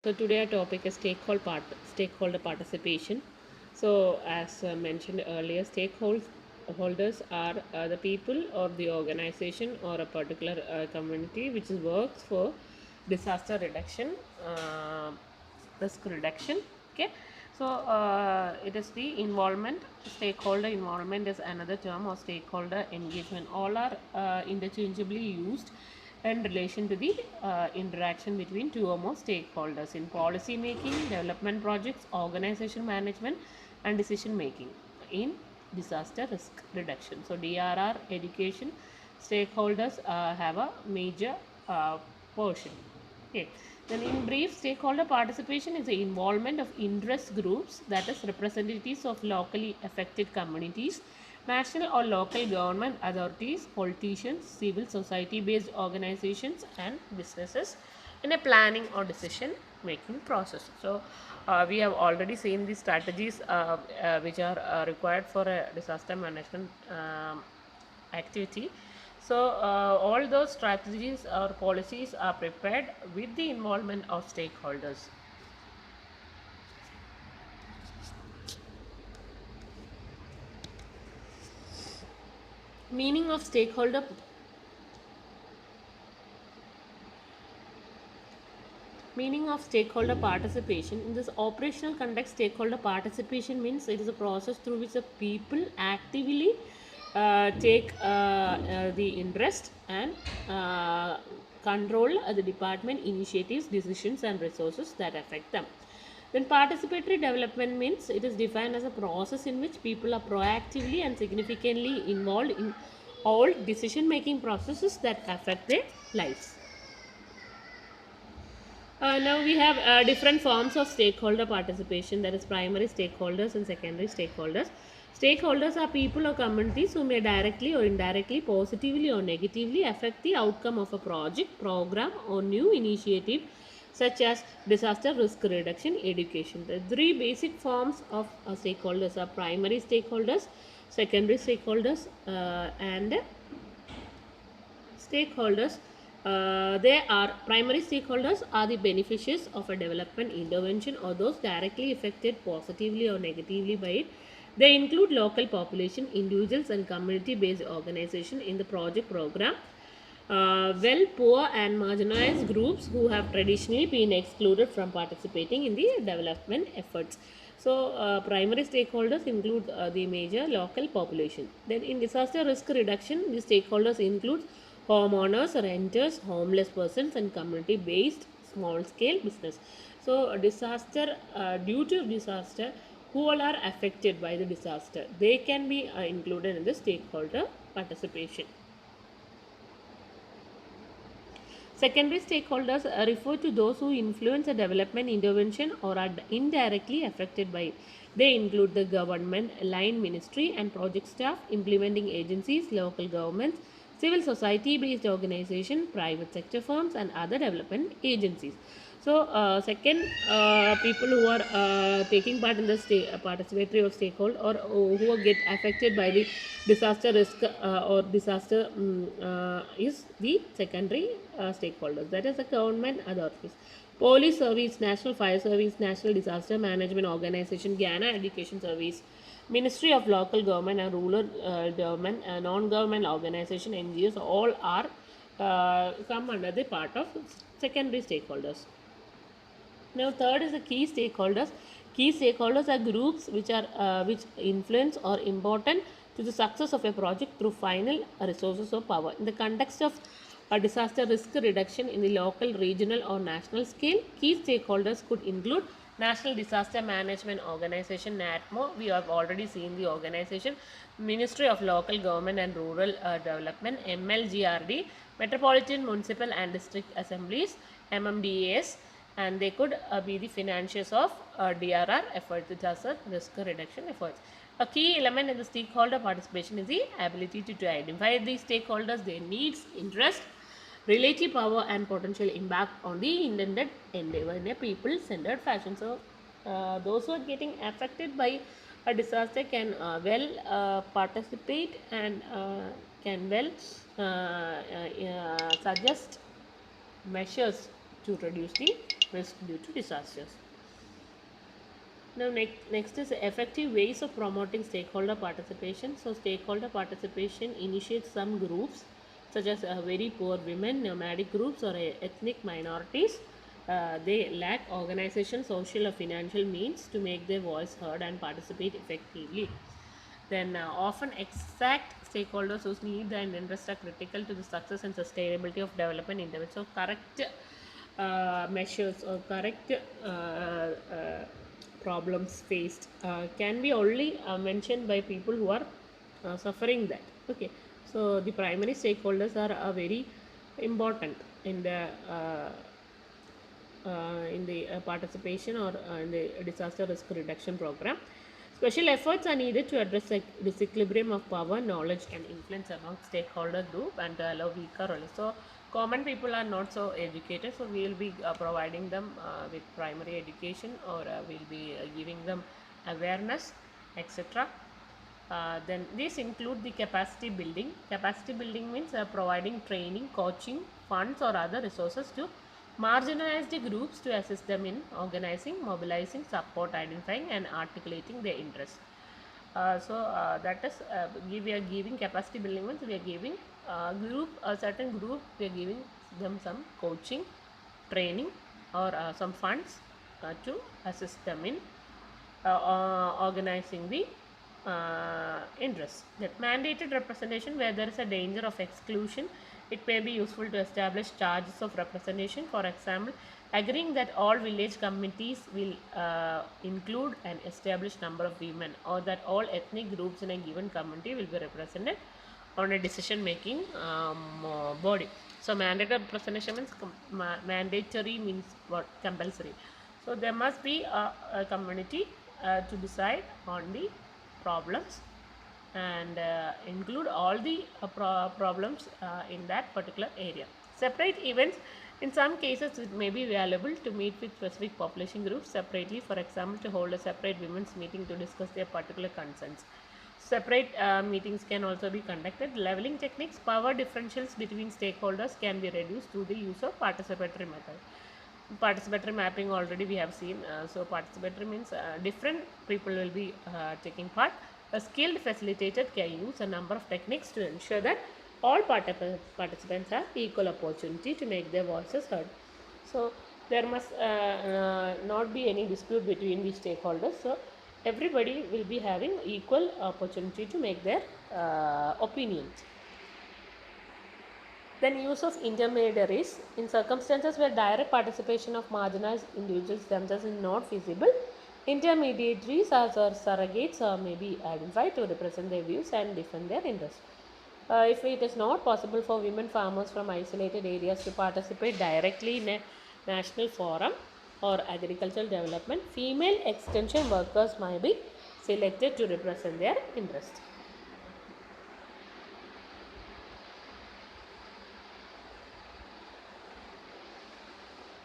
So today our topic is stakeholder participation. So as mentioned earlier, stakeholders are the people or the organization or a particular community which works for disaster reduction, uh, risk reduction. Okay, so it is the involvement. Stakeholder involvement is another term, or stakeholder engagement. All are interchangeably used in relation to the interaction between two or more stakeholders in policy making, development projects, organization management, and decision making in disaster risk reduction. So DRR education stakeholders have a major portion. Okay. Then in brief, stakeholder participation is the involvement of interest groups, that is representatives of locally affected communities, national or local government authorities, politicians, civil society based organizations and businesses in a planning or decision making process. So we have already seen the strategies which are required for a disaster management activity. So all those strategies or policies are prepared with the involvement of stakeholders. Meaning of stakeholder participation. In this operational context, stakeholder participation means it is a process through which the people actively take the interest and control the department initiatives, decisions and resources that affect them. Then participatory development means it is defined as a process in which people are proactively and significantly involved in all decision making processes that affect their lives. Now we have different forms of stakeholder participation, that is primary stakeholders and secondary stakeholders. Stakeholders are people or communities who may directly or indirectly, positively or negatively affect the outcome of a project, program or new initiative such as disaster risk reduction, education. The three basic forms of stakeholders are primary stakeholders, secondary stakeholders and stakeholders. They are primary stakeholders are the beneficiaries of a development intervention or those directly affected positively or negatively by it. They include local population, individuals and community based organization in the project program. Well, poor and marginalized groups who have traditionally been excluded from participating in the development efforts. So, primary stakeholders include the major local population. Then, in disaster risk reduction, the stakeholders include homeowners, renters, homeless persons, and community based small scale business. So, due to disaster, who all are affected by the disaster, they can be included in the stakeholder participation. Secondary stakeholders refer to those who influence a development intervention or are indirectly affected by it. They include the government, line ministry and project staff, implementing agencies, local governments, civil society based organizations, private sector firms and other development agencies. So, second, people who are taking part in the participatory or stakeholder or who get affected by the disaster risk or disaster is the secondary stakeholders. That is the government authorities, police service, national fire service, national disaster management organization, Ghana education service, ministry of local government and rural government, non-government organization, NGOs, all are come under the part of secondary stakeholders. Now, third is the key stakeholders. Key stakeholders are groups which influence or important to the success of a project through final resources or power. In the context of a disaster risk reduction in the local, regional, or national scale, key stakeholders could include National Disaster Management Organization (NATMO). We have already seen the organization. Ministry of Local Government and Rural Development (MLGRD), Metropolitan Municipal and District Assemblies (MMDAS), and they could be the financiers of DRR efforts, disaster risk reduction efforts. A key element in the stakeholder participation is the ability to identify the stakeholders, their needs, interest, relative power and potential impact on the intended endeavor in a people-centered fashion. So, those who are getting affected by a disaster can participate and can suggest measures to reduce the risk due to disasters. Now, next is effective ways of promoting stakeholder participation. So, stakeholder participation initiates some groups, such as very poor women, nomadic groups, or ethnic minorities. They lack organization, social, or financial means to make their voice heard and participate effectively. Then, often exact stakeholders whose needs and interests are critical to the success and sustainability of development intervention. So, correct measures or correct problems faced can be only mentioned by people who are suffering that. Okay, so the primary stakeholders are very important in the participation or in the disaster risk reduction program. Special efforts are needed to address the disequilibrium of power, knowledge, and influence among stakeholder group and to allow weaker roles. So, common people are not so educated, so we will be providing them with primary education, or we'll be giving them awareness, etc. Then these include the capacity building. Capacity building means providing training, coaching, funds, or other resources to marginalized groups to assist them in organizing, mobilizing, support, identifying, and articulating their interests. That is, we are giving capacity building means we are giving a certain group, we are giving them some coaching, training, or some funds to assist them in organizing the interests. That mandated representation, where there is a danger of exclusion, it may be useful to establish charges of representation. For example, agreeing that all village committees will include an established number of women, or that all ethnic groups in a given community will be represented on a decision making body. So, mandatory representation means mandatory means what? Compulsory. So, there must be a community to decide on the problems and include all the problems in that particular area. Separate events, in some cases it may be valuable to meet with specific population groups separately, for example to hold a separate women's meeting to discuss their particular concerns. Separate meetings can also be conducted. Leveling techniques, power differentials between stakeholders can be reduced through the use of participatory method. Participatory mapping already we have seen. So participatory means different people will be taking part. A skilled facilitator can use a number of techniques to ensure that all participants have equal opportunity to make their voices heard. So there must not be any dispute between the stakeholders. So everybody will be having equal opportunity to make their opinions. Then use of intermediaries. In circumstances where direct participation of marginalized individuals themselves is not feasible, intermediaries as or surrogates may be identified to represent their views and defend their interests. If it is not possible for women farmers from isolated areas to participate directly in a national forum or agricultural development, female extension workers might be selected to represent their interests.